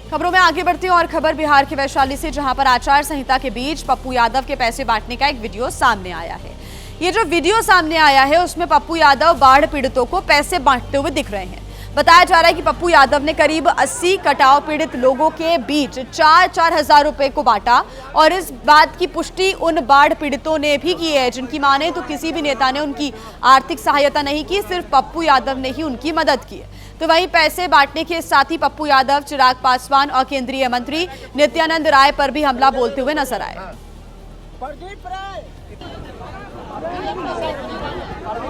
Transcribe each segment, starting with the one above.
खबरों में आगे बढ़ते हैं और खबर बिहार के वैशाली से, जहां पर आचार संहिता के बीच पप्पू यादव के पैसे बांटने का एक वीडियो सामने आया है। ये जो वीडियो सामने आया है उसमें पप्पू यादव बाढ़ पीड़ितों को पैसे बांटते हुए दिख रहे हैं। बताया जा रहा है कि पप्पू यादव ने करीब 80 कटाव पीड़ित लोगों के बीच 4-4 हजार रुपए को बांटा और इस बात की पुष्टि उन बाढ़ पीड़ितों ने भी की है जिनकी माने तो किसी भी नेता ने उनकी आर्थिक सहायता नहीं की, सिर्फ पप्पू यादव ने ही उनकी मदद की है। तो वहीं पैसे बांटने के साथ ही पप्पू यादव, चिराग पासवान और केंद्रीय मंत्री नित्यानंद राय पर भी हमला बोलते हुए नजर आए।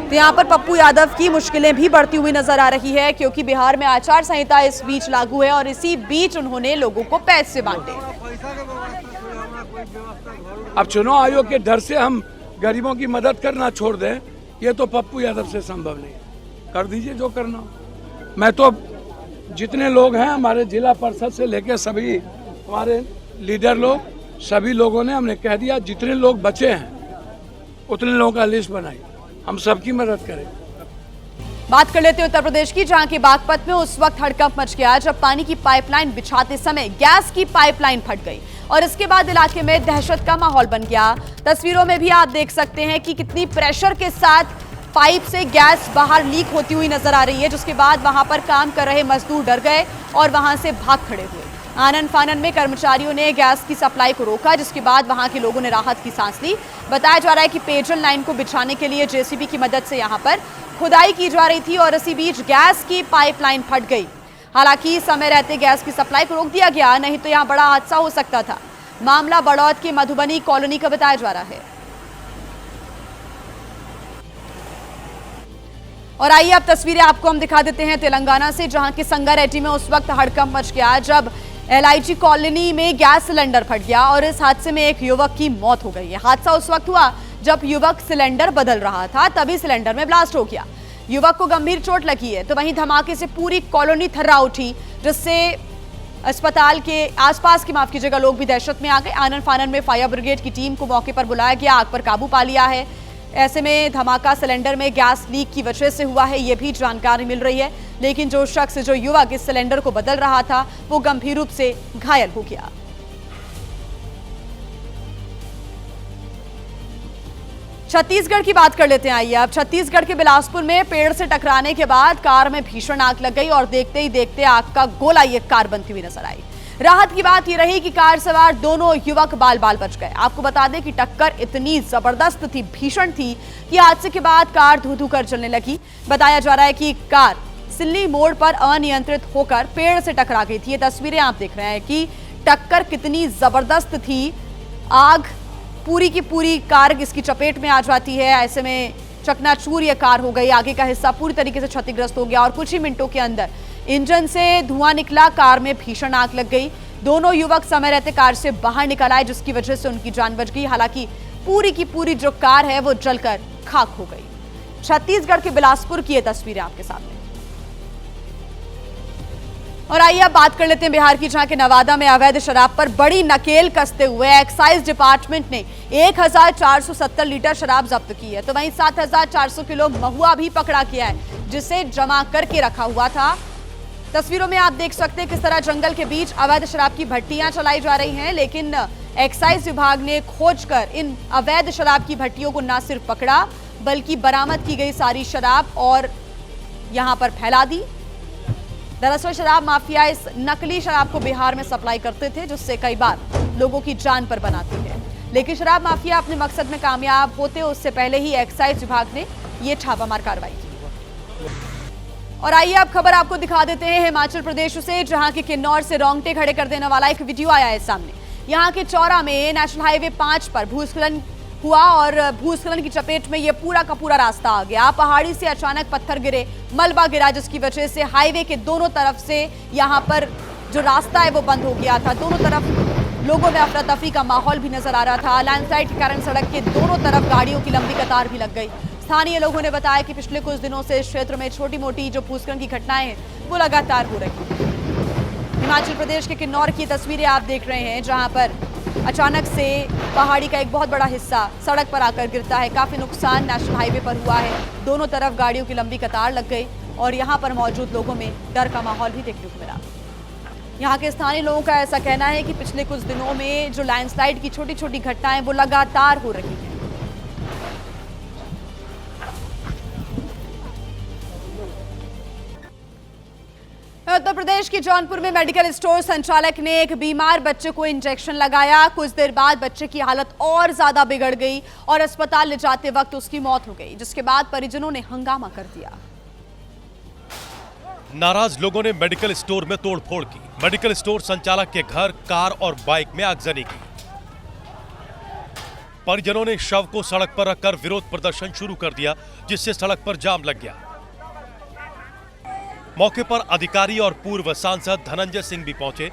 तो यहाँ पर पप्पू यादव की मुश्किलें भी बढ़ती हुई नजर आ रही है क्योंकि बिहार में आचार संहिता इस बीच लागू है और इसी बीच उन्होंने लोगों को पैसे बांटे। अब चुनाव आयोग के डर से हम गरीबों की मदद करना छोड़ दें, ये तो पप्पू यादव से संभव नहीं। कर दीजिए जो करना हो। मैं तो जितने लोग हैं हमारे जिला परिषद से लेकर सभी हमारे लीडर लोग, सभी लोगों ने हमने कह दिया जितने लोग बचे हैं उतने लोगों का लिस्ट बनाई, हम सबकी मदद करें। बात कर लेते हैं उत्तर प्रदेश की, जहां की बागपत में उस वक्त हड़कंप मच गया जब पानी की पाइपलाइन बिछाते समय गैस की पाइपलाइन फट गई और इसके बाद इलाके में दहशत का माहौल बन गया। तस्वीरों में भी आप देख सकते हैं कि कितनी प्रेशर के साथ पाइप से गैस बाहर लीक होती हुई नजर आ रही है, जिसके बाद वहां पर काम कर रहे मजदूर डर गए और वहां से भाग खड़े हुए। आनन फानन में कर्मचारियों ने गैस की सप्लाई को रोका, जिसके बाद वहां के लोगों ने राहत की सांस ली। बताया जा रहा है कि पेयजल लाइन को बिछाने के लिए जेसीबी की मदद से यहां पर खुदाई की जा रही थी और इसी बीच गैस की पाइपलाइन फट गई। हालांकि समय रहते गैस की सप्लाई को रोक दिया गया, नहीं तो यहां बड़ा हादसा हो सकता था। मामला बड़ौद के मधुबनी कॉलोनी का बताया जा रहा है। और आइए अब तस्वीरें आपको हम दिखा देते हैं तेलंगाना से, जहां के संगारेड्डी में उस वक्त हड़कंप मच गया जब LIG कॉलोनी में गैस सिलेंडर फट गया और इस हादसे में एक युवक की मौत हो गई है। हादसा उस वक्त हुआ जब युवक सिलेंडर बदल रहा था, तभी सिलेंडर में ब्लास्ट हो गया। युवक को गंभीर चोट लगी है। तो वहीं धमाके से पूरी कॉलोनी थर्रा उठी, जिससे अस्पताल के आसपास के माफ कीजिएगा लोग भी दहशत में आ गए। आनन फानन में फायर ब्रिगेड की टीम को मौके पर बुलाया गया, आग पर काबू पा लिया है। ऐसे में धमाका सिलेंडर में गैस लीक की वजह से हुआ है, यह भी जानकारी मिल रही है। लेकिन जो शख्स, जो युवक इस सिलेंडर को बदल रहा था, वो गंभीर रूप से घायल हो गया। छत्तीसगढ़ की बात कर लेते हैं। आइए अब छत्तीसगढ़ के बिलासपुर में पेड़ से टकराने के बाद कार में भीषण आग लग गई और देखते ही देखते आग का गोला ये कार बनती हुई नजर आई। राहत की बात यह रही कि कार सवार दोनों युवक बाल बाल बच गए। आपको बता दें कि टक्कर इतनी जबरदस्त थी, भीषण थी कि हादसे के बाद कार धू धू कर चलने लगी। बताया जा रहा है कि कार सिल्ली मोड़ पर अनियंत्रित होकर पेड़ से टकरा गई थी। ये तस्वीरें आप देख रहे हैं कि टक्कर कितनी जबरदस्त थी। आग पूरी की पूरी कार इसकी चपेट में आ जाती है। ऐसे में चकनाचूर ये कार हो गई, आगे का हिस्सा पूरी तरीके से क्षतिग्रस्त हो गया और कुछ ही मिनटों के अंदर इंजन से धुआं निकला, कार में भीषण आग लग गई। दोनों युवक समय रहते कार से बाहर निकल आए, जिसकी वजह से उनकी जान बच गई। हालांकि पूरी की पूरी जो कार है वो जलकर खाक हो गई। छत्तीसगढ़ के बिलासपुर की ये तस्वीरें आपके सामने। और आइए अब बात कर लेते हैं बिहार की, जहां के नवादा में अवैध शराब पर बड़ी नकेल कसते हुए एक्साइज डिपार्टमेंट ने 1470 लीटर शराब जब्त की है। तो वहीं 7400 किलो महुआ भी पकड़ा गया है, जिसे जमा करके रखा हुआ था। तस्वीरों में आप देख सकते हैं किस तरह जंगल के बीच अवैध शराब की भट्टियां चलाई जा रही हैं, लेकिन एक्साइज विभाग ने खोजकर इन अवैध शराब की भट्टियों को न सिर्फ पकड़ा बल्कि बरामद की गई सारी शराब और यहां पर फैला दी। दरअसल शराब माफिया इस नकली शराब को बिहार में सप्लाई करते थे, जिससे कई बार लोगों की जान पर बनाती है। लेकिन शराब माफिया अपने मकसद में कामयाब होते उससे पहले ही एक्साइज विभाग ने यह छापामार कार्रवाई की। और आइए अब खबर आपको दिखा देते हैं हिमाचल प्रदेश से, जहां के किन्नौर से रोंगटे खड़े कर देने वाला एक वीडियो आया है सामने। यहां के चौरा में नेशनल हाईवे 5 पर भूस्खलन हुआ और भूस्खलन की चपेट में यह पूरा का पूरा रास्ता आ गया। पहाड़ी से अचानक पत्थर गिरे, मलबा गिरा, जिसकी वजह से हाईवे के दोनों तरफ से यहां पर जो रास्ता है वो बंद हो गया था। दोनों तरफ लोगों में अफरा तफरी का माहौल भी नजर आ रहा था। लैंडस्लाइड के कारण सड़क के दोनों तरफ गाड़ियों की लंबी कतार भी लग गई। स्थानीय लोगों ने बताया कि पिछले कुछ दिनों से इस क्षेत्र में छोटी मोटी जो भूस्खलन की घटनाएं हैं वो लगातार हो रही हैं। हिमाचल प्रदेश के किन्नौर की तस्वीरें आप देख रहे हैं, जहां पर अचानक से पहाड़ी का एक बहुत बड़ा हिस्सा सड़क पर आकर गिरता है। काफी नुकसान नेशनल हाईवे पर हुआ है, दोनों तरफ गाड़ियों की लंबी कतार लग गई और यहां पर मौजूद लोगों में डर का माहौल भी देखने को मिला। यहाँ के स्थानीय लोगों का ऐसा कहना है कि पिछले कुछ दिनों में जो लैंडस्लाइड की छोटी छोटी घटनाएं वो लगातार हो रही हैं। उत्तर प्रदेश के जौनपुर में मेडिकल स्टोर संचालक ने एक बीमार बच्चे को इंजेक्शन लगाया। कुछ देर बाद बच्चे की हालत और ज्यादा बिगड़ गई और अस्पताल ले जाते वक्त उसकी मौत हो गई, जिसके बाद परिजनों ने हंगामा कर दिया। नाराज लोगों ने मेडिकल स्टोर में तोड़फोड़ की। मेडिकल स्टोर संचालक के घर, कार और बाइक में आगजनी की। परिजनों ने शव को सड़क पर रखकर विरोध प्रदर्शन शुरू कर दिया, जिससे सड़क पर जाम लग गया। मौके पर अधिकारी और पूर्व सांसद धनंजय सिंह भी पहुंचे।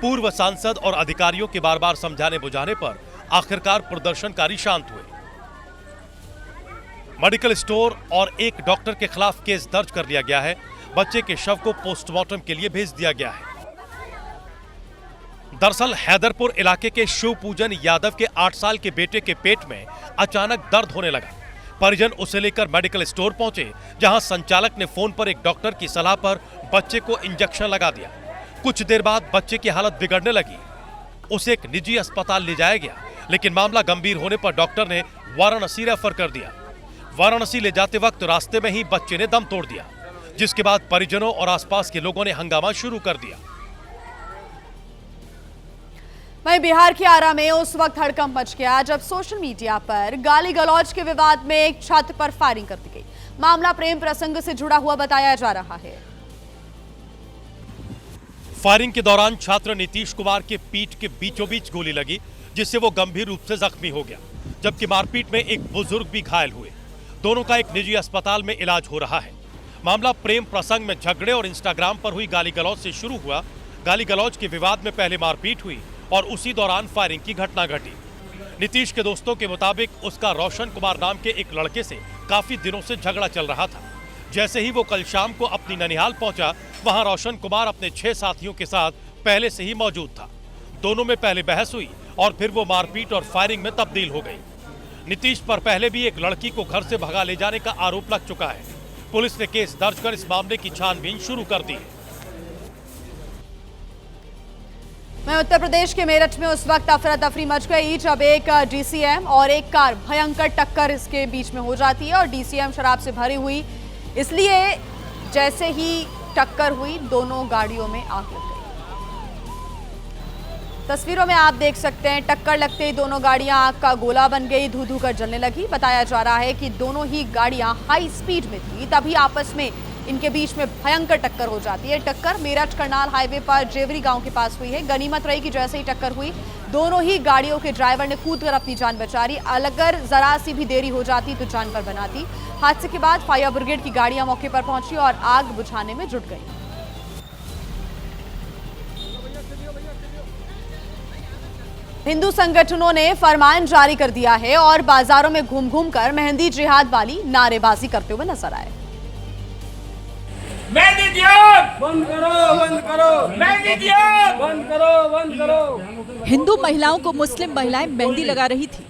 पूर्व सांसद और अधिकारियों के बार बार समझाने बुझाने पर आखिरकार प्रदर्शनकारी शांत हुए। मेडिकल स्टोर और एक डॉक्टर के खिलाफ केस दर्ज कर लिया गया है। बच्चे के शव को पोस्टमार्टम के लिए भेज दिया गया है। दरअसल हैदरपुर इलाके के शिव पूजन यादव के 8 साल के बेटे के पेट में अचानक दर्द होने लगा। परिजन उसे लेकर मेडिकल स्टोर पहुंचे, जहां संचालक ने फोन पर एक डॉक्टर की सलाह पर बच्चे को इंजेक्शन लगा दिया। कुछ देर बाद बच्चे की हालत बिगड़ने लगी। उसे एक निजी अस्पताल ले जाया गया, लेकिन मामला गंभीर होने पर डॉक्टर ने वाराणसी रेफर कर दिया। वाराणसी ले जाते वक्त रास्ते में ही बच्चे ने दम तोड़ दिया, जिसके बाद परिजनों और आसपास के लोगों ने हंगामा शुरू कर दिया। वहीं बिहार के आरा में उस वक्त हड़कंप मच गया जब सोशल मीडिया पर गाली गलौज के विवाद में एक छात्र पर फायरिंग कर दी गई। मामला प्रेम प्रसंग से जुड़ा हुआ बताया जा रहा है। फायरिंग के दौरान छात्र नीतीश कुमार के पीठ के बीचों बीच गोली लगी, जिससे वो गंभीर रूप से जख्मी हो गया, जबकि मारपीट में एक बुजुर्ग भी घायल हुए। दोनों का एक निजी अस्पताल में इलाज हो रहा है। मामला प्रेम प्रसंग में झगड़े और इंस्टाग्राम पर हुई गाली गलौज से शुरू हुआ। गाली गलौज के विवाद में पहले मारपीट हुई और उसी दौरान फायरिंग की घटना घटी। नीतीश के दोस्तों के मुताबिक उसका रोशन कुमार नाम के एक लड़के से काफी दिनों से झगड़ा चल रहा था। जैसे ही वो कल शाम को अपनी ननिहाल पहुंचा, वहां रोशन कुमार अपने 6 साथियों के साथ पहले से ही मौजूद था। दोनों में पहले बहस हुई और फिर वो मारपीट और फायरिंग में तब्दील हो गई। नीतीश पर पहले भी एक लड़की को घर से भगा ले जाने का आरोप लग चुका है। पुलिस ने केस दर्ज कर इस मामले की छानबीन शुरू कर दी है। उत्तर प्रदेश के मेरठ में उस वक्त अफरा तफरी मच गई जब एक डीसीएम और एक कार भयंकर टक्कर इसके बीच में हो जाती है और डीसीएम शराब से भरी हुई, इसलिए जैसे ही टक्कर हुई दोनों गाड़ियों में आग लग गई। तस्वीरों में आप देख सकते हैं टक्कर लगते ही दोनों गाड़ियां आग का गोला बन गई, धू धू कर जलने लगी। बताया जा रहा है कि दोनों ही गाड़ियां हाई स्पीड में थी, तभी आपस में इनके बीच में भयंकर टक्कर हो जाती है। टक्कर मेरठ करनाल हाईवे पर जेवरी गांव के पास हुई है। गनीमत रही कि जैसे ही टक्कर हुई दोनों ही गाड़ियों के ड्राइवर ने कूदकर अपनी जान बचा ली। अगर जरा सी भी देरी हो जाती तो जान पर बनाती। हादसे के बाद फायर ब्रिगेड की गाड़ियां मौके पर पहुंची और आग बुझाने में जुट गई। हिंदू संगठनों ने फरमान जारी कर दिया है और बाजारों में घूम घूम कर मेहंदी जिहाद वाली नारेबाजी करते हुए नजर आए। मेहंदी जिहाद बंद करो, बंद करो, मेहंदी जिहाद बंद करो, बंद करो। हिंदू महिलाओं को मुस्लिम महिलाएं मेहंदी लगा रही थी।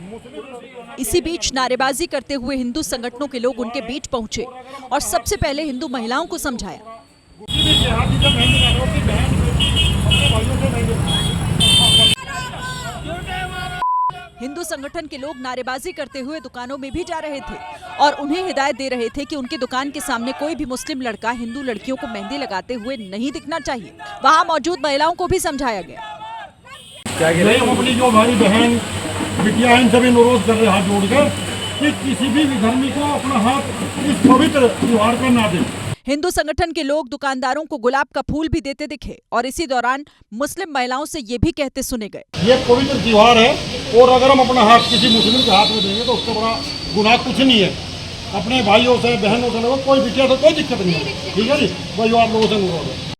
इसी बीच नारेबाजी करते हुए हिंदू संगठनों के लोग उनके बीच पहुंचे और सबसे पहले हिंदू महिलाओं को समझाया। हिंदू संगठन के लोग नारेबाजी करते हुए दुकानों में भी जा रहे थे और उन्हें हिदायत दे रहे थे कि उनकी दुकान के सामने कोई भी मुस्लिम लड़का हिंदू लड़कियों को मेहंदी लगाते हुए नहीं दिखना चाहिए। वहां मौजूद महिलाओं को भी समझाया गया। हम अपनी जो हमारी बहन बिटिया इन सभी अनुरोध कर रहे हाथ जोड़कर कि किसी भी विधर्मी को अपना हाथ इस पवित्र त्योहार पर ना दें। हिंदू संगठन के लोग दुकानदारों को गुलाब का फूल भी देते दिखे और इसी दौरान मुस्लिम महिलाओं से ये भी कहते सुने गए, ये पवित्र त्योहार है और अगर हम अपना हाथ किसी मुस्लिम के हाथ में देंगे तो उससे बड़ा गुनाह कुछ नहीं है। अपने भाइयों से बहनों से कोई बिटिया से कोई दिक्कत नहीं है। ठीक है जी, वही आप लोगों से अनुरोध है।